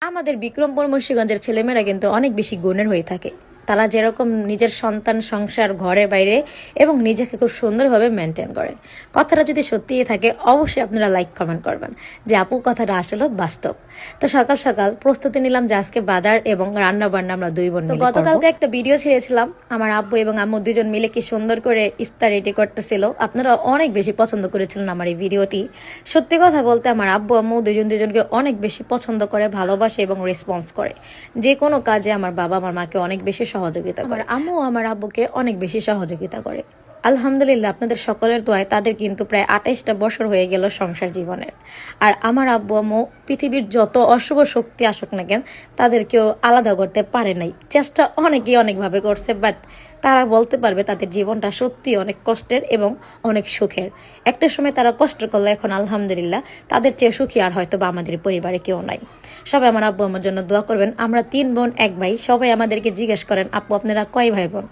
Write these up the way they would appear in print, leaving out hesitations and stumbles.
আমাদের বিক্রমপুর মুন্সিগঞ্জের ছেলেমেয়েরা কিন্তু অনেক বেশি গুণের হয়ে থাকে। তারা যেরকম নিজের সন্তান সংসার ঘরে বাইরে এবং নিজেকে খুব সুন্দরভাবে মেনটেন করে। কথাটা যদি সত্যিই থাকে অবশ্যই আপনারা লাইক কমেন্ট করবেন যে আপু কথাটা আসলে বাস্তব। তো সকাল সকাল প্রস্তুতি নিলাম যে আজকে বাজার এবং রান্না বান্না আমরা দুই বোন মিলে। গতকালকে একটা ভিডিও ছেড়েছিলাম, আমার আব্বু এবং আম্মু দুজন মিলে কি সুন্দর করে ইফতার রেডি করতেছিল। আপনারা অনেক বেশি পছন্দ করেছিলেন আমার এই ভিডিওটি। সত্যি কথা বলতে আমার আব্বু আম্মু দুজনকে অনেক বেশি পছন্দ করে, ভালোবাসে এবং রেসপন্স করে। যে কোনো কাজে আমার বাবা আমার মাকে অনেক বেশি সহযোগিতা করে, আম্মু আমার আব্বুকে অনেক বেশি সহযোগিতা করে। আলহামদুলিল্লাহ আপনাদের সকলের দোয়ায় তাদের কিন্তু প্রায় 28টা বছর হয়ে গেল সংসার জীবনের। আর আমার আব্বু আম্মু পৃথিবীর যত অশুভ শক্তি আসুক না কেন তাদেরকেও আলাদা করতে পারে নাই। চেষ্টা অনেকেই অনেকভাবে করছে, বাট তারা বলতে পারবে তাদের জীবনটা সত্যি অনেক কষ্টের এবং অনেক সুখের। একটা সময় তারা কষ্ট করলে এখন আলহামদুলিল্লাহ তাদের চেয়ে সুখী আর হয়তো বা আমাদের পরিবারে কেউ নাই। সবাই আমার আব্বু আমার জন্য দোয়া করবেন। আমরা 3 বোন 1 ভাই। সবাই আমাদেরকে জিজ্ঞেস করেন আপু আপনারা কয় ভাই বোন?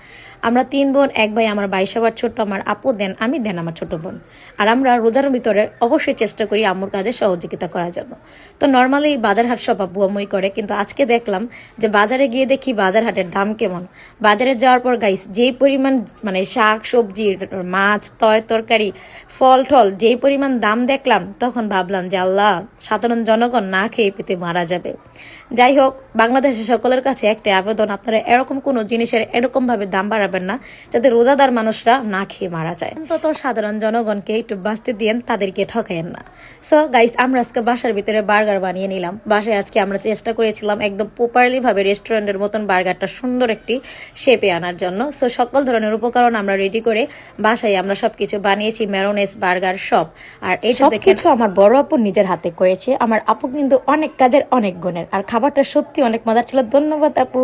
আমরা 3 বোন 1 ভাই। আমার ভাই সবার ছোট, আমার আপু দেন আমি, দেন আমার ছোট বোন। আর আমরা রোজার ভিতরে অবশ্যই চেষ্টা করি আম্মুর কাজে সহযোগিতা করার জন্য। তো নর্মালি বাজার হাট সব আব্বু আম্মুই করে, কিন্তু আজকে দেখলাম যে বাজারে গিয়ে দেখি বাজার হাটের দাম কেমন। বাজারে যাওয়ার পর গাইস যেই পরিমাণ মানে শাক সবজি মাছ তরকারি ফল টল যেই পরিমাণ দাম দেখলাম, তখন ভাবলাম যে আল্লাহ সাধারণ জনগণ না খেয়ে পেতে মারা যাবে। যাই হোক, বাংলাদেশের সকলের কাছে একটা আবেদন, আপনারা এরকম কোনো জিনিসের এরকমভাবে দাম বাড়াবেন না যাতে রোজাদার মানুষরা না খেয়ে মারা যায়। অন্তত সাধারণ জনগণকে একটু বাঁচতে দিয়েন, তাদেরকে ঠকায়েন না। সো গাইস আমরা আজকে বাসার ভিতরে বার্গার বানিয়ে নিলাম। বাসায় আজকে আমরা চেষ্টা করেছিলাম একদম প্রপারলি ভাবে রেস্টুরেন্টের মতন বার্গারটা সুন্দর একটি শেপে আনার জন্য। সো সকল ধরনের উপকরণ আমরা রেডি করে বাসায় আমরা সবকিছু বানিয়েছি, ম্যায়োনেজ বার্গার সব। আর এই সব কিছু আমার বড় আপু নিজের হাতে করেছে। আমার আপু কিন্তু অনেক কাজের অনেক গুণের, আর খাবারটা সত্যি অনেক মজার ছিল। ধন্যবাদ আপু।